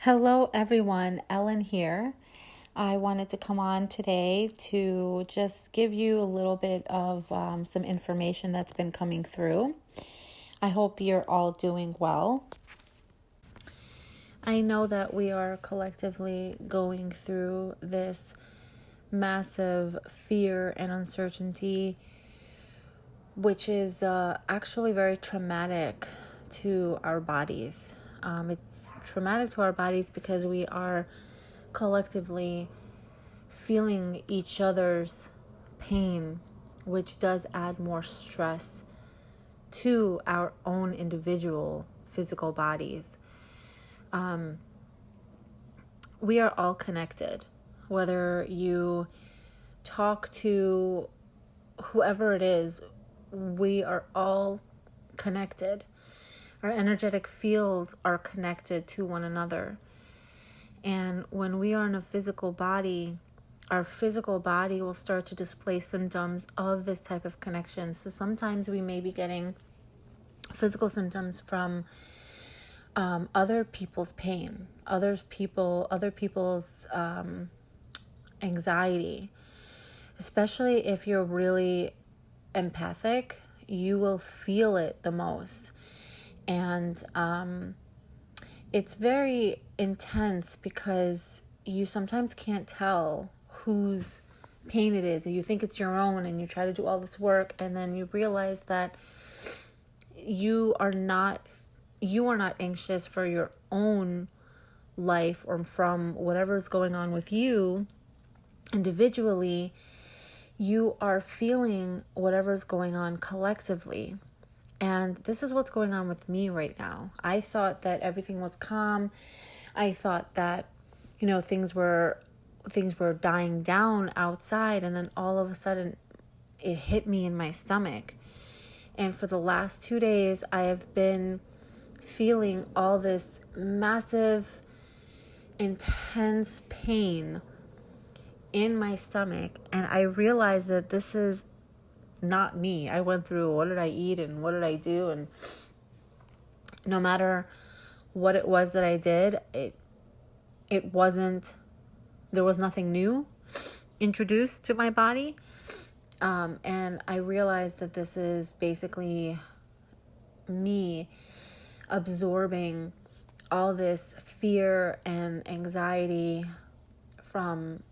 Hello everyone, Ellyn here. I wanted to come on today to just give you a little bit of some information that's been coming through. I hope you're all doing well. I know that we are collectively going through this massive fear and uncertainty, which is actually very traumatic to our bodies. It's traumatic to our bodies because we are collectively feeling each other's pain, which does add more stress to our own individual physical bodies. We are all connected. Whether you talk to whoever it is, we are all connected. Our energetic fields are connected to one another. And when we are in a physical body, our physical body will start to display symptoms of this type of connection. So sometimes we may be getting physical symptoms from other people's pain, other people's anxiety. Especially if you're really empathic, you will feel it the most. And it's very intense because you sometimes can't tell whose pain it is. You think it's your own and you try to do all this work, and then you realize that you are not anxious for your own life or from whatever is going on with you individually. You are feeling whatever is going on collectively. And this is what's going on with me right now. I thought that everything was calm. I thought that, things were dying down outside, and then all of a sudden it hit me in my stomach. And for the last 2 days, I have been feeling all this massive, intense pain in my stomach. And I realized that this is not me. I went through, what did I eat and what did I do? And no matter what it was that I did, it wasn't, there was nothing new introduced to my body. And I realized that this is basically me absorbing all this fear and anxiety from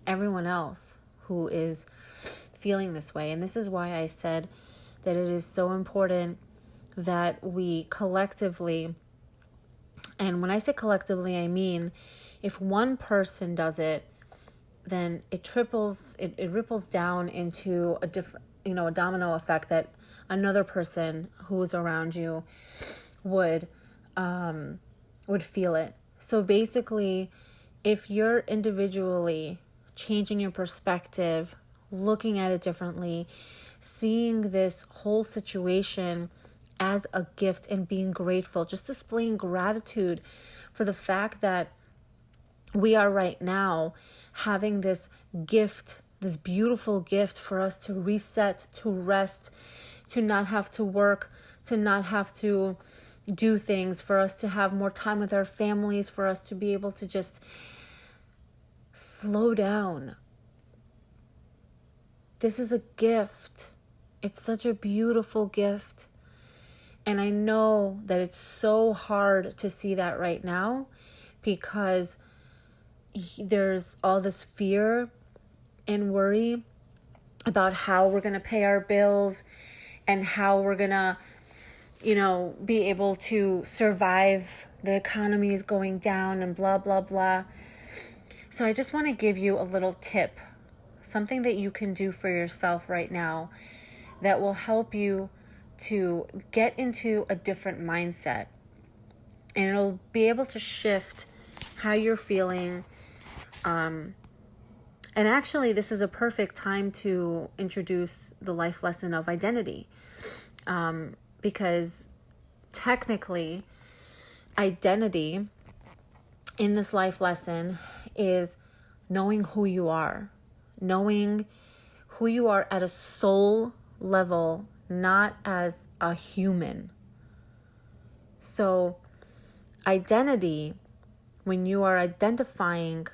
everyone else who is feeling this way. And this is why I said that it is so important that we collectively, and when I say collectively, I mean if one person does it, then it ripples down into a different, a domino effect that another person who's around you would feel it. So basically, if you're individually changing your perspective, looking at it differently, seeing this whole situation as a gift and being grateful, just displaying gratitude for the fact that we are right now having this gift, this beautiful gift for us to reset, to rest, to not have to work, to not have to do things, for us to have more time with our families, for us to be able to just slow down. This is a gift. It's such a beautiful gift. And I know that it's so hard to see that right now because there's all this fear and worry about how we're going to pay our bills and how we're going to, be able to survive. The economy is going down and blah, blah, blah. So I just want to give you a little tip, something that you can do for yourself right now that will help you to get into a different mindset. And it'll be able to shift how you're feeling. And actually, this is a perfect time to introduce the life lesson of identity. Because technically, identity in this life lesson is knowing who you are at a soul level, not as a human. So identity when you are identifying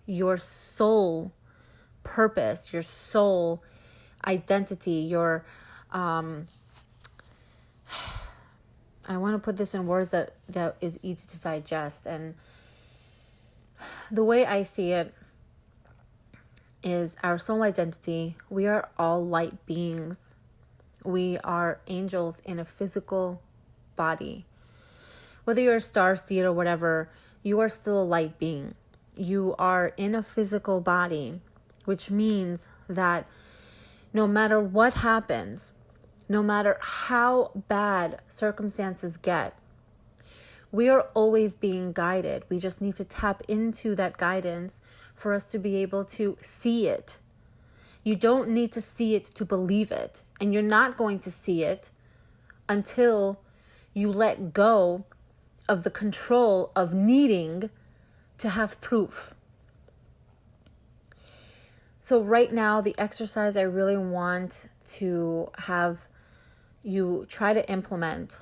your soul purpose, your soul identity, your I want to put this in words that is easy to digest. And the way I see it is our soul identity. We are all light beings. We are angels in a physical body. Whether you're a starseed or whatever, you are still a light being. You are in a physical body, which means that no matter what happens, no matter how bad circumstances get, we are always being guided. We just need to tap into that guidance for us to be able to see it. You don't need to see it to believe it. And you're not going to see it until you let go of the control of needing to have proof. So right now, the exercise I really want to have you try to implement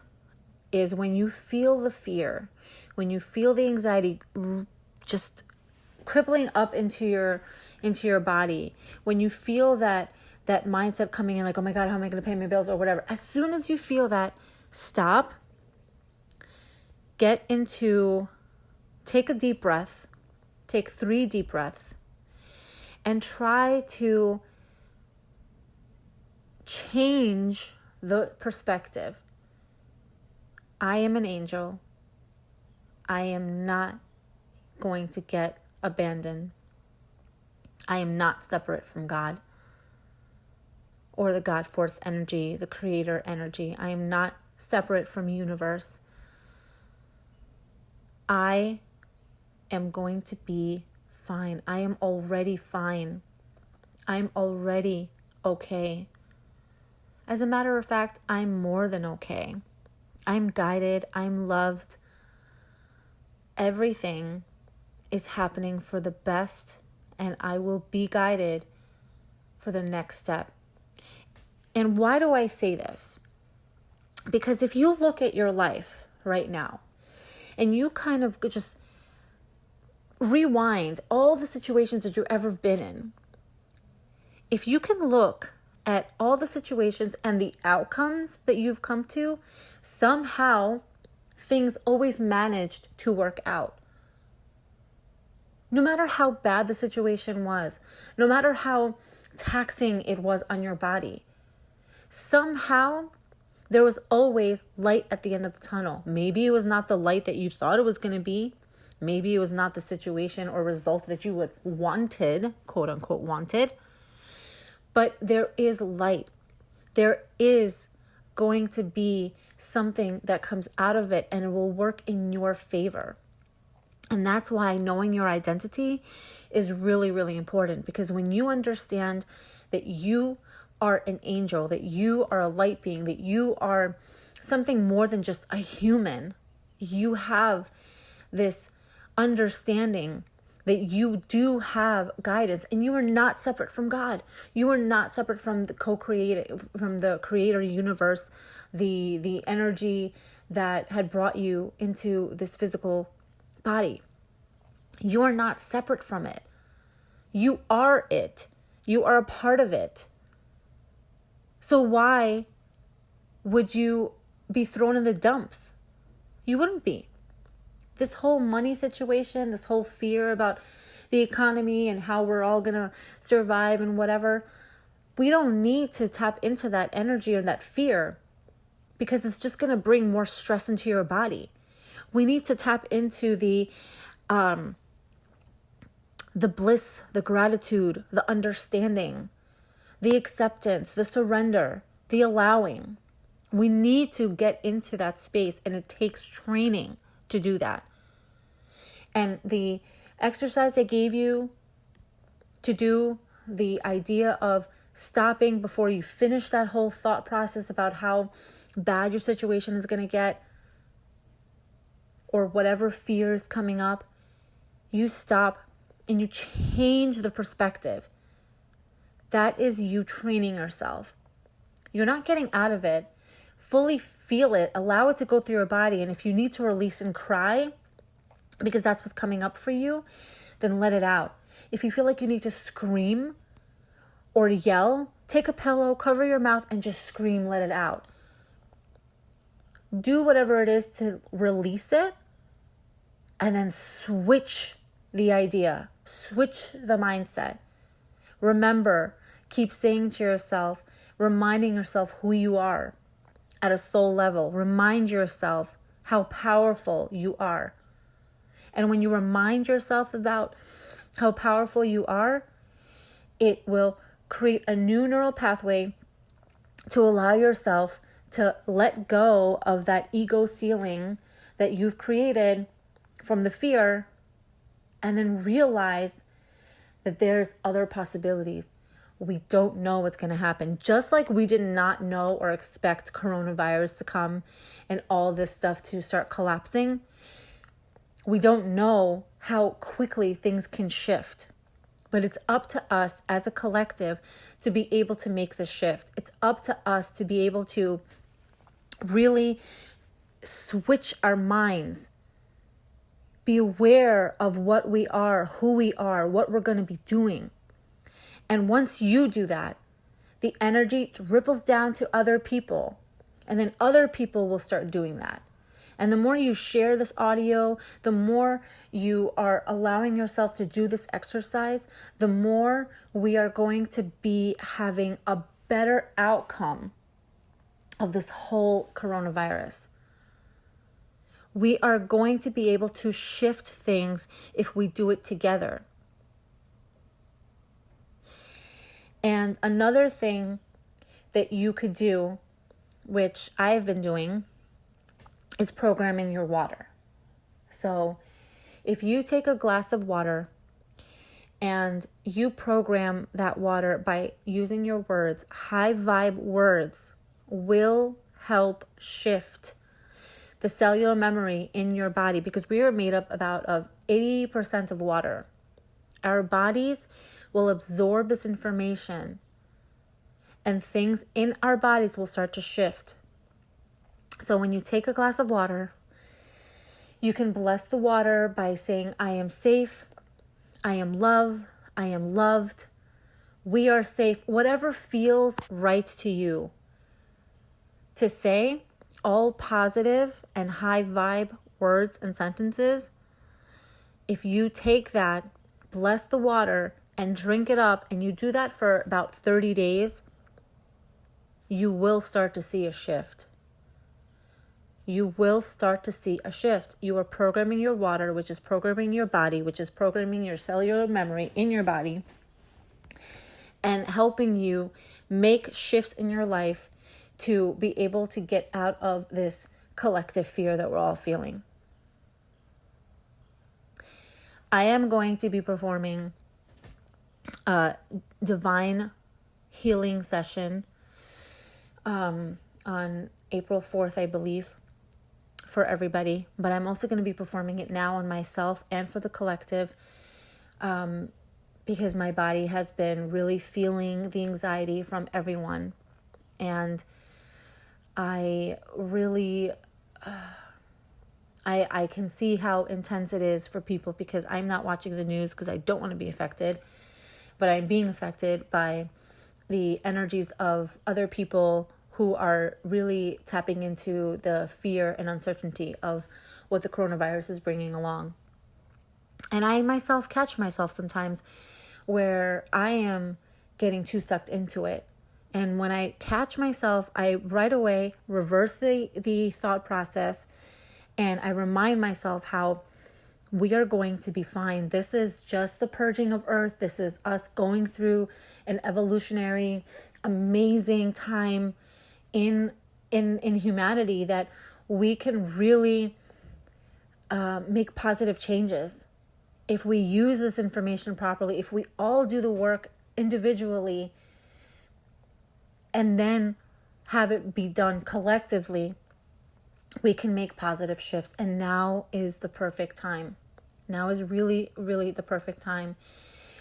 is when you feel the fear, when you feel the anxiety just crippling up into your body, when you feel that mindset coming in like, oh my God, how am I going to pay my bills or whatever. As soon as you feel that, stop, take a deep breath, take 3 deep breaths, and try to change the perspective. I am an angel. I am not going to get abandoned. I am not separate from God or the God force energy, the creator energy. I am not separate from universe. I am going to be fine. I am already fine. I'm already okay. As a matter of fact, I'm more than okay. I'm guided. I'm loved. Everything is happening for the best, and I will be guided for the next step. And why do I say this? Because if you look at your life right now, and you kind of just rewind all the situations that you've ever been in, if you can look at all the situations and the outcomes that you've come to, somehow things always managed to work out. No matter how bad the situation was, no matter how taxing it was on your body, somehow there was always light at the end of the tunnel. Maybe it was not the light that you thought it was going to be. Maybe it was not the situation or result that you would wanted, quote unquote wanted. But there is light. There is going to be something that comes out of it, and it will work in your favor. And that's why knowing your identity is really, really important, because when you understand that you are an angel, that you are a light being, that you are something more than just a human, you have this understanding that you do have guidance, and you are not separate from God. You are not separate from the creator universe, the energy that had brought you into this physical body. You are not separate from it. You are it. You are a part of it. So why would you be thrown in the dumps? You wouldn't be. This whole money situation, this whole fear about the economy and how we're all going to survive and whatever, we don't need to tap into that energy or that fear, because it's just going to bring more stress into your body. We need to tap into the bliss, the gratitude, the understanding, the acceptance, the surrender, the allowing. We need to get into that space, and it takes training to do that. And the exercise I gave you to do, the idea of stopping before you finish that whole thought process about how bad your situation is going to get, or whatever fear is coming up, you stop and you change the perspective. That is you training yourself. You're not getting out of it. Fully feel it, allow it to go through your body, and if you need to release and cry, because that's what's coming up for you, then let it out. If you feel like you need to scream or yell, take a pillow, cover your mouth, and just scream, let it out. Do whatever it is to release it, and then switch the idea, switch the mindset. Remember, keep saying to yourself, reminding yourself who you are at a soul level. Remind yourself how powerful you are. And when you remind yourself about how powerful you are, it will create a new neural pathway to allow yourself to let go of that ego ceiling that you've created from the fear, and then realize that there's other possibilities. We don't know what's going to happen. Just like we did not know or expect coronavirus to come and all this stuff to start collapsing, we don't know how quickly things can shift. But it's up to us as a collective to be able to make the shift. It's up to us to be able to really switch our minds. Be aware of what we are, who we are, what we're going to be doing. And once you do that, the energy ripples down to other people. And then other people will start doing that. And the more you share this audio, the more you are allowing yourself to do this exercise, the more we are going to be having a better outcome of this whole coronavirus. We are going to be able to shift things if we do it together. And another thing that you could do, which I've been doing, is programming your water. So if you take a glass of water and you program that water by using your words, high vibe words will help shift the cellular memory in your body, because we are made up of 80% of water. Our bodies will absorb this information and things in our bodies will start to shift. So when you take a glass of water, you can bless the water by saying, I am safe, I am loved, I am loved, we are safe, whatever feels right to you to say. All positive and high vibe words and sentences. If you take that, bless the water, and drink it up, and you do that for about 30 days, you will start to see a shift. You will start to see a shift. You are programming your water, which is programming your body, which is programming your cellular memory in your body, and helping you make shifts in your life to be able to get out of this collective fear that we're all feeling. I am going to be performing a divine healing session on April 4th, I believe, for everybody. But I'm also going to be performing it now on myself and for the collective, because my body has been really feeling the anxiety from everyone. And I really, I can see how intense it is for people, because I'm not watching the news because I don't want to be affected, but I'm being affected by the energies of other people who are really tapping into the fear and uncertainty of what the coronavirus is bringing along. And I myself catch myself sometimes where I am getting too sucked into it. And when I catch myself, I right away reverse the thought process, and I remind myself how we are going to be fine. This is just the purging of Earth. This is us going through an evolutionary, amazing time in humanity that we can really make positive changes if we use this information properly, if we all do the work individually, and then have it be done collectively, we can make positive shifts. And now is the perfect time. Now is really, really the perfect time.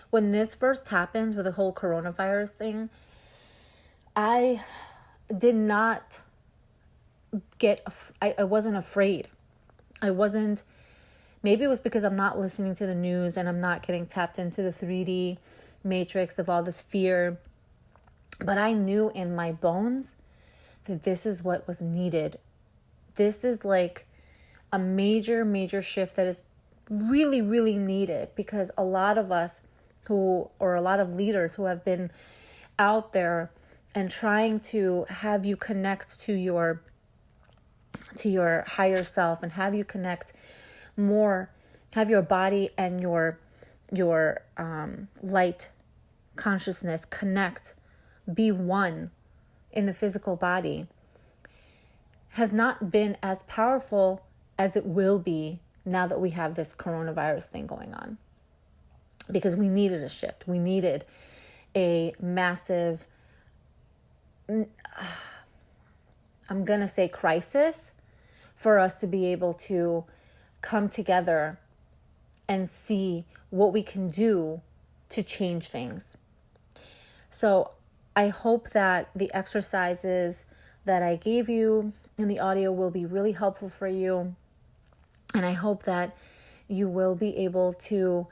When this first happened with the whole coronavirus thing, I did not I wasn't afraid. I wasn't Maybe it was because I'm not listening to the news and I'm not getting tapped into the 3D matrix of all this fear. But I knew in my bones that this is what was needed. This is like a major, major shift that is really, really needed, because a lot of us or a lot of leaders who have been out there and trying to have you connect to your higher self and have you connect more, have your body and your light consciousness connect, be one in the physical body, has not been as powerful as it will be now that we have this coronavirus thing going on. Because we needed a shift. We needed a massive, I'm going to say crisis, for us to be able to come together and see what we can do to change things. So I hope that the exercises that I gave you in the audio will be really helpful for you. And I hope that you will be able to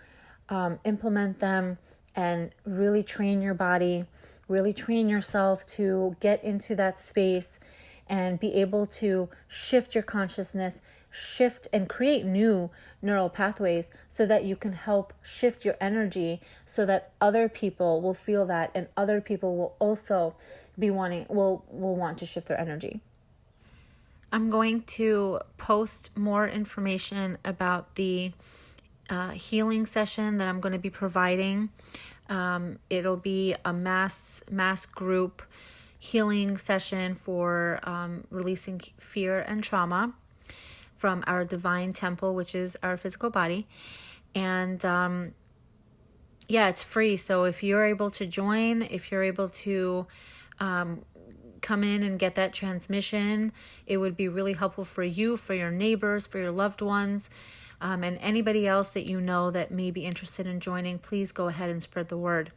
implement them and really train your body, really train yourself to get into that space and be able to shift your consciousness, shift and create new neural pathways so that you can help shift your energy so that other people will feel that and other people will also be will want to shift their energy. I'm going to post more information about the healing session that I'm going to be providing. It'll be a mass group healing session for releasing fear and trauma from our divine temple, which is our physical body. And it's free. So if you're able to join, if you're able to come in and get that transmission, it would be really helpful for you, for your neighbors, for your loved ones, and anybody else that you know that may be interested in joining. Please go ahead and spread the word.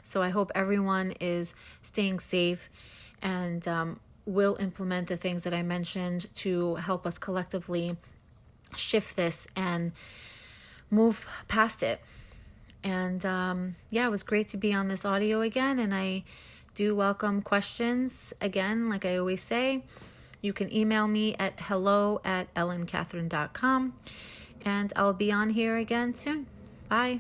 So I hope everyone is staying safe and will implement the things that I mentioned to help us collectively shift this and move past it. And it was great to be on this audio again, and I do welcome questions. Again, like I always say, you can email me at hello@ellynkatherine.com, and I'll be on here again soon. Bye.